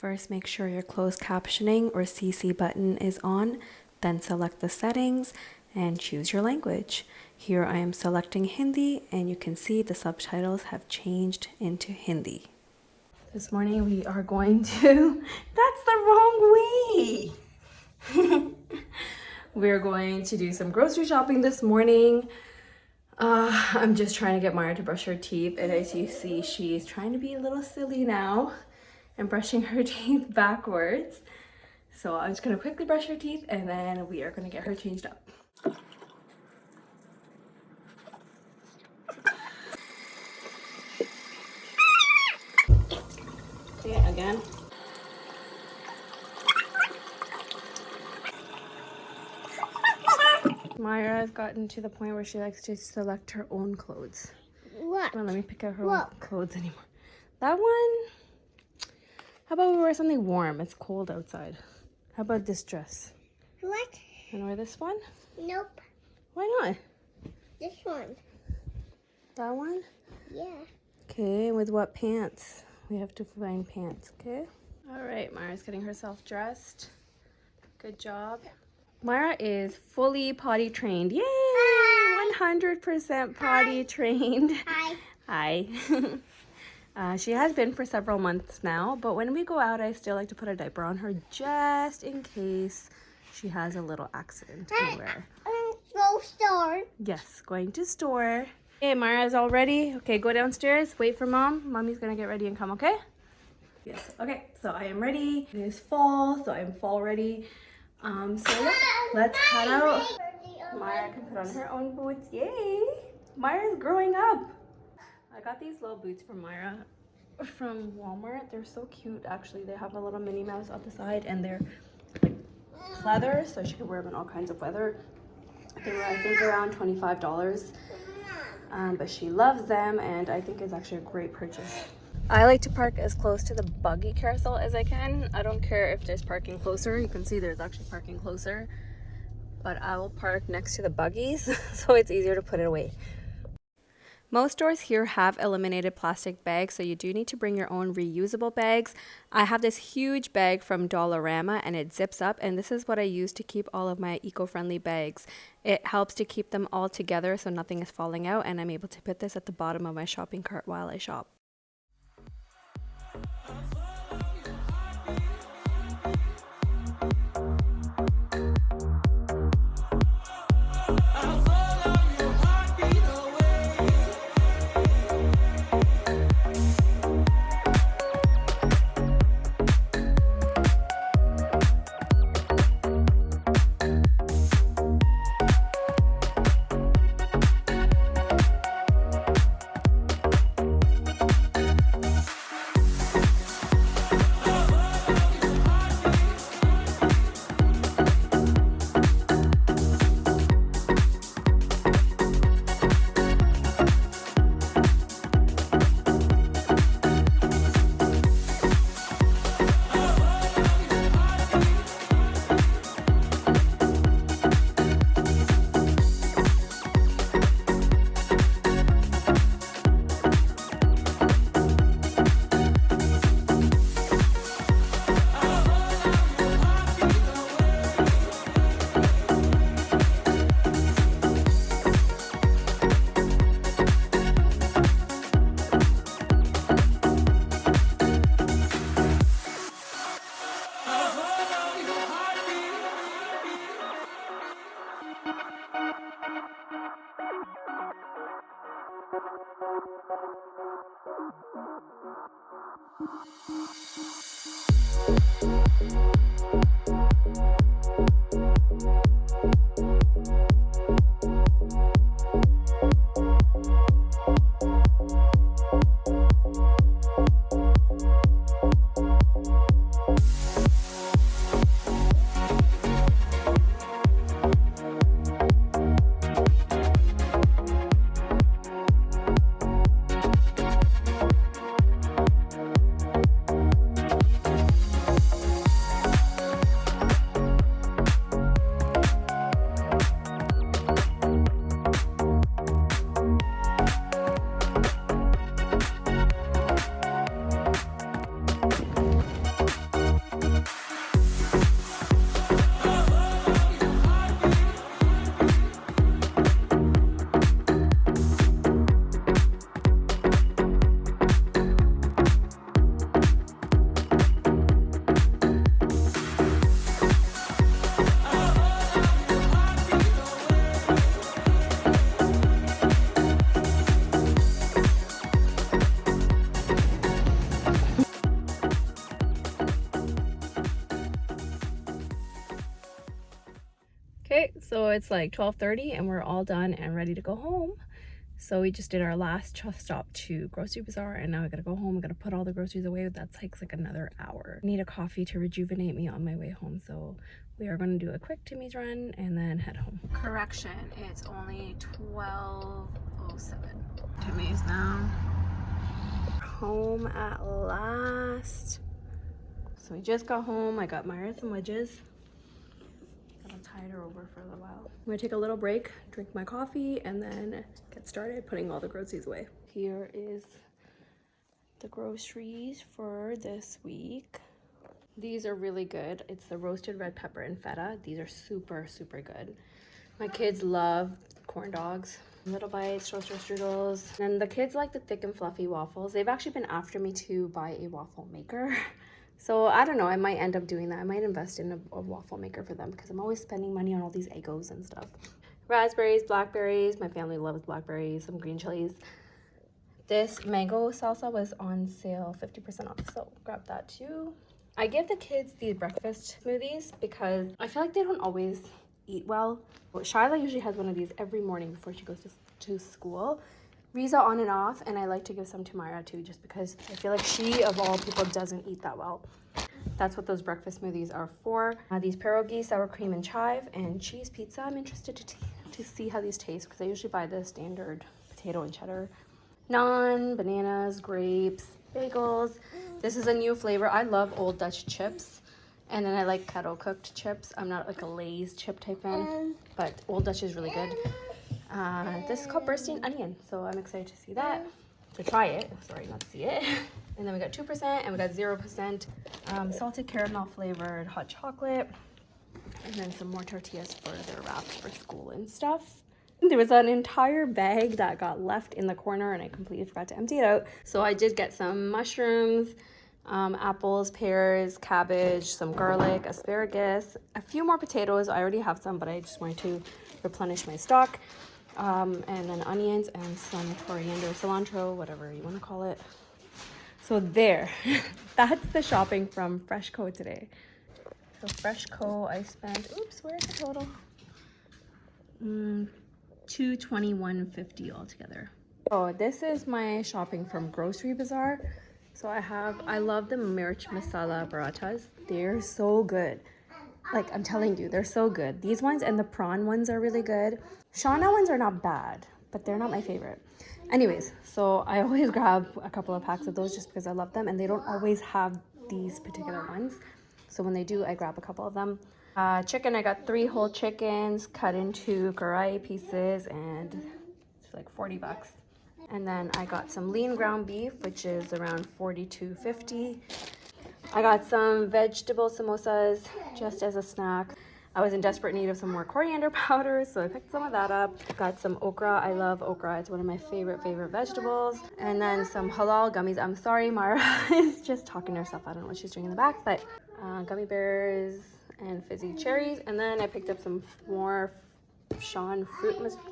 First, make sure your closed captioning or CC button is on, then select the settings and choose your language. Here I am selecting Hindi, and you can see the subtitles have changed into Hindi. This morning we are going to, that's the wrong way. We're going to do some grocery shopping this morning. I'm just trying to get Maya to brush her teeth, and as you see, she's trying to be a little silly now and brushing her teeth backwards. So I'm just gonna quickly brush her teeth and then we are gonna get her changed up. See it again? Myra has gotten to the point where she likes to select her own clothes. What? Don't let me pick out her own clothes anymore. That one, how about we wear something warm? It's cold outside. How about this dress? What? And wear this one? Nope. Why not? This one. That one? Yeah. Okay, with what pants? We have to find pants, okay? All right, Myra's getting herself dressed. Good job. Myra is fully potty trained. Yay! Hi. 100% potty trained. Hi. Hi. She has been for several months now, but when we go out, I still like to put a diaper on her just in case she has a little accident anywhere. Go store. Yes, going to store. Okay, Myra's all ready. Okay, go downstairs. Wait for mom. Mommy's gonna get ready and come, okay? Yes, okay, so I am ready. It is fall, so I'm fall ready. So yeah, let's head out. Myra can put on her own boots. Yay! Myra's growing up. I got these little boots from Myra from Walmart. They're so cute, actually. They have a little Minnie Mouse on the side, and they're like leather, so she can wear them in all kinds of weather. They were, I think, around $25. But she loves them, and I think it's actually a great purchase. I like to park as close to the buggy carousel as I can. I don't care if there's parking closer. You can see there's actually parking closer. But I will park next to the buggies so it's easier to put it away. Most stores here have eliminated plastic bags, so you do need to bring your own reusable bags. I have this huge bag from Dollarama, and it zips up, and this is what I use to keep all of my eco-friendly bags. It helps to keep them all together so nothing is falling out, and I'm able to put this at the bottom of my shopping cart while I shop. it's like 12:30 and we're all done and ready to go home. So we just did our last stop to Grocery Bazaar, and now we gotta go home. We gotta put all the groceries away. That takes like another hour. I need a coffee to rejuvenate me on my way home, so we are gonna do a quick Timmy's run and then head home. Correction, it's only 12:07. Timmy's now home at last. So we just got home. I got Myra some wedges. I'll tide her over for a little while. I'm gonna take a little break, drink my coffee, and then get started putting all the groceries away. Here is the groceries for this week. These are really good. It's the roasted red pepper and feta. These are super, super good. My kids love corn dogs. Little bites, toaster strudels. And the kids like the thick and fluffy waffles. They've actually been after me to buy a waffle maker. So I don't know, I might end up doing that. I might invest in a waffle maker for them because I'm always spending money on all these Eggos and stuff. Raspberries, blackberries. My family loves blackberries, some green chilies. This mango salsa was on sale, 50% off, so grab that too. I give the kids these breakfast smoothies because I feel like they don't always eat well. Shyla usually has one of these every morning before she goes to school. Riza on and off, and I like to give some to Myra too, just because I feel like she, of all people, doesn't eat that well. That's what those breakfast smoothies are for. These pierogi, sour cream and chive, and cheese pizza. I'm interested to see how these taste because I usually buy the standard potato and cheddar. Naan, bananas, grapes, bagels. This is a new flavor. I love Old Dutch chips, and then I like kettle cooked chips. I'm not like a Lay's chip type fan, but Old Dutch is really good. This is called bursting onion, so I'm excited to see that, to try it. Sorry, not to see it. And then we got 2% and we got 0% salted caramel flavored hot chocolate, and then some more tortillas for their wraps for school and stuff. There was an entire bag that got left in the corner and I completely forgot to empty it out. So I did get some mushrooms, apples, pears, cabbage, some garlic, asparagus, a few more potatoes. I already have some, but I just wanted to replenish my stock. And then onions and some coriander, cilantro, whatever you want to call it. So there, that's the shopping from Freshco today. So Freshco, I spent, oops, where's the total? $221.50 altogether. Oh, this is my shopping from Grocery Bazaar. So I love the mirch masala parathas. They're so good. Like, I'm telling you, they're so good. These ones and the prawn ones are really good. Shauna ones are not bad, but they're not my favorite. Anyways, so I always grab a couple of packs of those just because I love them, and they don't always have these particular ones. So when they do, I grab a couple of them. Chicken, I got 3 whole chickens cut into karahi pieces, and it's like 40 bucks. And then I got some lean ground beef, which is around $42.50. I got some vegetable samosas just as a snack. I was in desperate need of some more coriander powder, so I picked some of that up. Got some okra. I love okra. It's one of my favorite vegetables. And then some halal gummies. I'm sorry, Mara is just talking to herself. I don't know what she's doing in the back, but gummy bears and fizzy cherries. And then I picked up some more Sean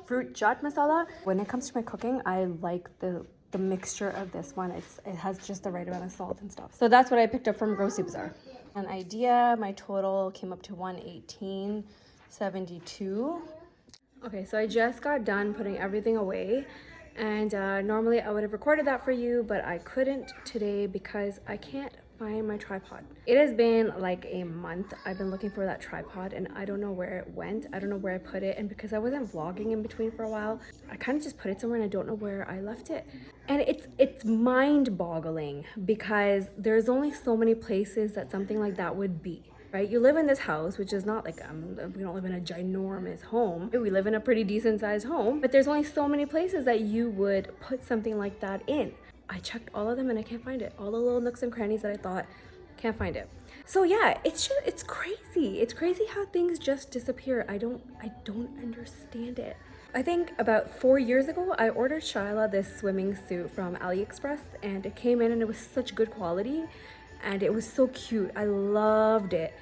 fruit jat masala. When it comes to my cooking, I like the mixture of this one. It has just the right amount of salt and stuff. So that's what I picked up from Grocery Bazaar. An idea, my total came up to $118.72. Okay, so I just got done putting everything away, and normally I would have recorded that for you, but I couldn't today because I can't find my tripod. It has been like a month I've been looking for that tripod, and I don't know where it went. I don't know where I put it, and because I wasn't vlogging in between for a while, I kind of just put it somewhere and I don't know where I left it. And it's mind-boggling because there's only so many places that something like that would be. Right? You live in this house, which is not like, we don't live in a ginormous home. We live in a pretty decent sized home, but there's only so many places that you would put something like that in. I checked all of them and I can't find it. All the little nooks and crannies that I thought, can't find it. So yeah, it's crazy. It's crazy how things just disappear. I don't understand it. I think about 4 years ago, I ordered Shyla this swimming suit from AliExpress, and it came in and it was such good quality. And it was so cute. I loved it.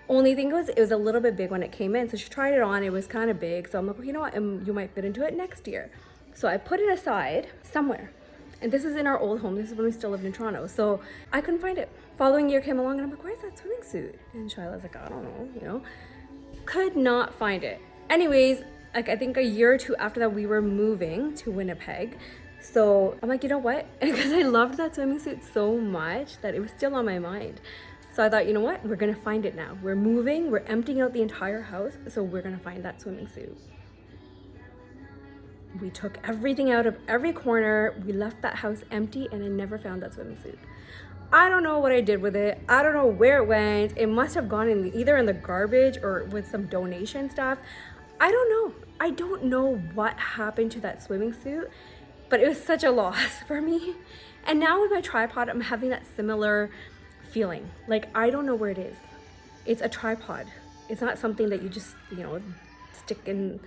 Only thing was, it was a little bit big when it came in. So she tried it on. It was kind of big. So I'm like, well, you know what? You might fit into it next year. So I put it aside somewhere. And this is in our old home. This is when we still lived in Toronto. So I couldn't find it. Following year came along and I'm like, where's that swimming suit? And Shyla's like, I don't know, you know. Could not find it. Anyways, like I think a year or two after that, we were moving to Winnipeg. So I'm like, you know what? Because I loved that swimming suit so much that it was still on my mind. So I thought, you know what? We're gonna find it now. We're moving, we're emptying out the entire house, so we're gonna find that swimming suit. We took everything out of every corner. We left that house empty and I never found that swimming suit. I don't know what I did with it. I don't know where it went. It must have gone in either in the garbage or with some donation stuff. I don't know. I don't know what happened to that swimming suit, but it was such a loss for me. And now with my tripod, I'm having that similar feeling. Like, I don't know where it is. It's a tripod. It's not something that you just, you know, stick in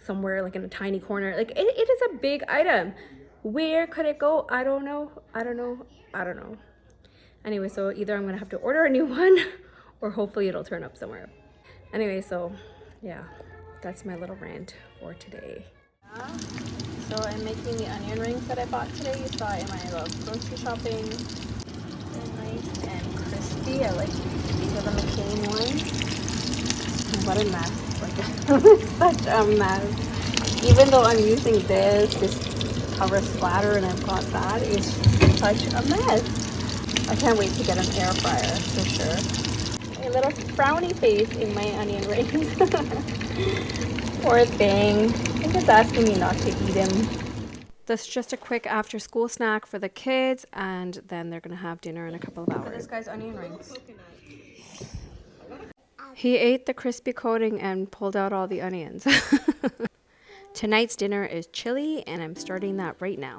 somewhere like in a tiny corner. Like it is a big item. Where could it go? I don't know. I don't know. I don't know. Anyway, so either I'm gonna have to order a new one or hopefully it'll turn up somewhere. Anyway, so yeah, that's my little rant for today. So I'm making the onion rings that I bought today. You saw in my little grocery shopping. They're nice and crispy. I like these are the McCain ones. What a mess. Such a mess. Even though I'm using this cover splatter and I've got that, it's such a mess. I can't wait to get an air fryer for sure. A little frowny face in my onion rings. Poor thing. I think it's asking me not to eat him. This is just a quick after school snack for the kids, and then they're gonna have dinner in a couple of hours. Look at this guy's onion rings. He ate the crispy coating and pulled out all the onions. Tonight's dinner is chili, and I'm starting that right now.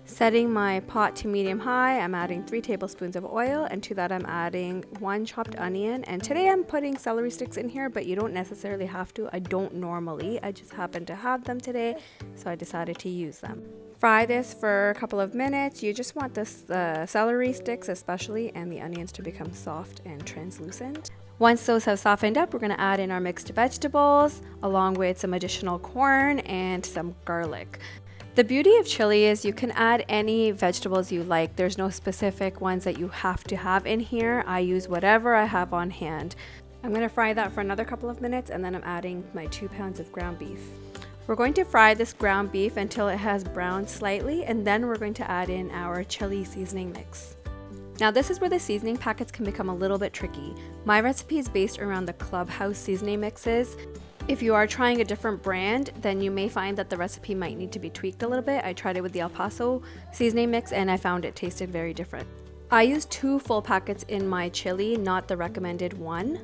Setting my pot to medium high, I'm adding 3 tablespoons of oil, and to that I'm adding 1 chopped onion. And today I'm putting celery sticks in here, but you don't necessarily have to. I don't normally. I just happen to have them today, so I decided to use them. Fry this for a couple of minutes. You just want the celery sticks especially and the onions to become soft and translucent. Once those have softened up, we're going to add in our mixed vegetables along with some additional corn and some garlic. The beauty of chili is you can add any vegetables you like. There's no specific ones that you have to have in here. I use whatever I have on hand. I'm going to fry that for another couple of minutes, and then I'm adding my 2 pounds of ground beef. We're going to fry this ground beef until it has browned slightly, and then we're going to add in our chili seasoning mix. Now this is where the seasoning packets can become a little bit tricky. My recipe is based around the Clubhouse seasoning mixes. If you are trying a different brand, then you may find that the recipe might need to be tweaked a little bit. I tried it with the El Paso seasoning mix and I found it tasted very different. I use 2 full packets in my chili, not the recommended one.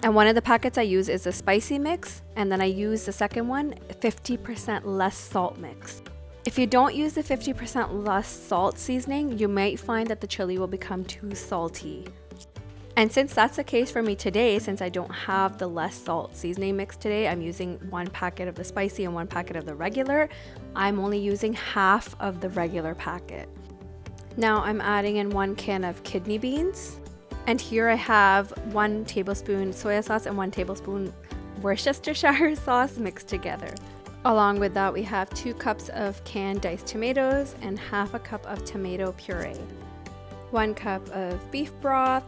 And one of the packets I use is a spicy mix, and then I use the second one, 50% less salt mix. If you don't use the 50% less salt seasoning, you might find that the chili will become too salty. And since that's the case for me today, since I don't have the less salt seasoning mix today, I'm using 1 packet of the spicy and 1 packet of the regular. I'm only using half of the regular packet. Now I'm adding in 1 can of kidney beans. And here I have 1 tablespoon soy sauce and 1 tablespoon Worcestershire sauce mixed together. Along with that, we have 2 cups of canned diced tomatoes and half a cup of tomato puree, 1 cup of beef broth,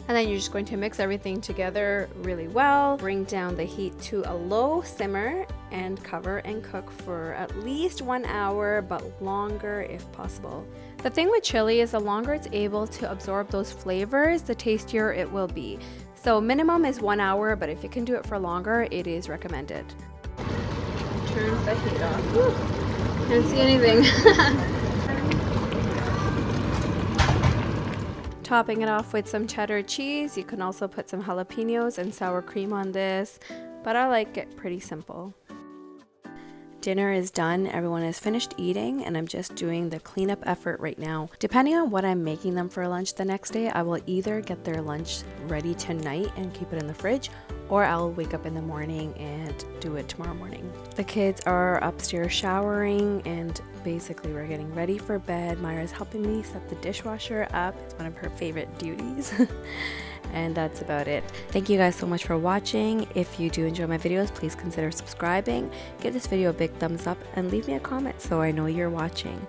and then you're just going to mix everything together really well. Bring down the heat to a low simmer and cover and cook for at least 1 hour, but longer if possible. The thing with chili is the longer it's able to absorb those flavors, the tastier it will be. So minimum is 1 hour, but if you can do it for longer, it is recommended. Turns the heat off. Whew. Can't see anything. Topping it off with some cheddar cheese. You can also put some jalapenos and sour cream on this, but I like it pretty simple. Dinner is done, everyone is finished eating, and I'm just doing the cleanup effort right now. Depending on what I'm making them for lunch the next day, I will either get their lunch ready tonight and keep it in the fridge, or I'll wake up in the morning and do it tomorrow morning. The kids are upstairs showering, and basically we're getting ready for bed. Myra's helping me set the dishwasher up. It's one of her favorite duties. And that's about it. Thank you guys so much for watching. If you do enjoy my videos, please consider subscribing, give this video a big thumbs up, and leave me a comment so I know you're watching.